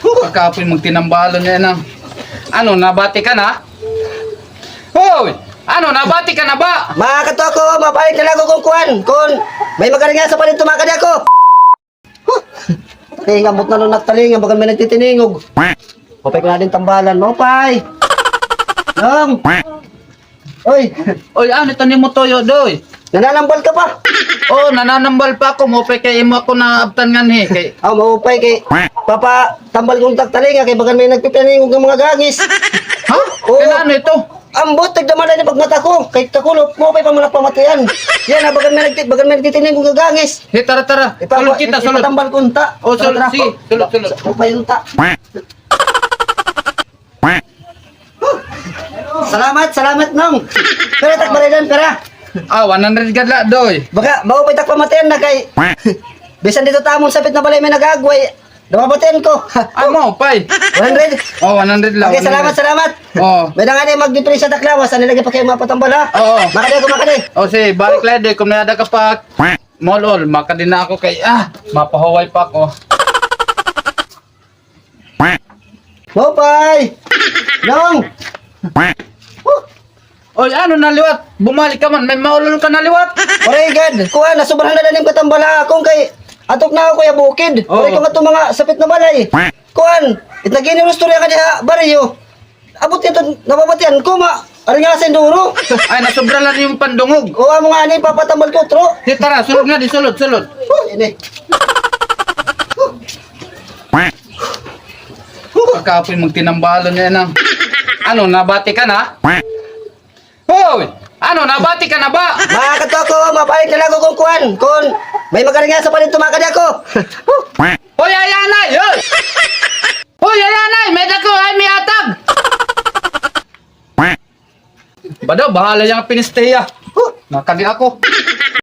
Pagkapoy magtinambalon niya na. Ano, nabati ka na? Hoy! Ano, nabati ka na ba? Makato ako, mabalik na lang ako kung kuhan. Kung may magaling nga sa palit tumakad ako. Taling, ambot na nung nagtaling, bagan may nagtitiningog. Mapay ko na din tambalan mo, pay. Nong! Oy, Oy, ano, tanim mo toyo, doy. nananambal ka pa. Oh, nananambal pa ako. Mopay kay imo ako na abtan nga ni. Kay... Maupay kay Papa, tambal kong tagtaling, kay bagan may nagpitiningog ng mga gagis. Ha? Oo. Kailan ito? Ambot, tagdamalay na pagmata ko. Kay kakulop, mo pa'y pamunak pamatayan. Yan, bagan may nagtitiningog ng gagis. Hey, tara, tara. Sulod kita, sulod. Ipatambal ko unta. Oh, sulod, sige. Sulod, sulod. Upay unta. Salamat nong. Pero takbarilan pera. Ah, 100 gadla, doy. Baka bago pa takpamatayan na kay. Bisan dito tamon sapit na balay may nagagway. Namapatayan ko. Ah, mo, pay. 100. Oh, 100 lang. Okay, 100. salamat. Oh. May nga mag-depre sa taklawas, nilagay pa kayo mapatambal ha. Oo. Makadi. O si balik lede kung may ada ka pa molol, maka din na ako kay mapahuway pa ako. Mopay. Nong. Oy, ano naliwat? Bumalik ka man, may maulol ka naliwat. Oray gad, kuha na sobrang na dalim katambala akong kay atok na ako kuya bukid. Oo. Oray ko nga itong mga sapit na balay. Kuhan, itnagini mo storya ka diha baryo. Abot nito nababatian ko ari nga sa enduro. Ay, nasobra lang yung pandungog. Kuha mo nga ani papatambal ko tro. Di tara, sulod nga di, sulod. Ini. Pagkapoy magtinambalon niya na. Ano, nabati ka na? Hoy! Ano, nabati ka na ba? Makato ako, mabalik na lang ako kung kuhan. Kung may magaling nga sa palit tumakad ako. Hoy, ayanay! Hoy! Hoy, ayanay! May dako ay may atag! Badaw, bahala yung pinisteya. Nakadi ako.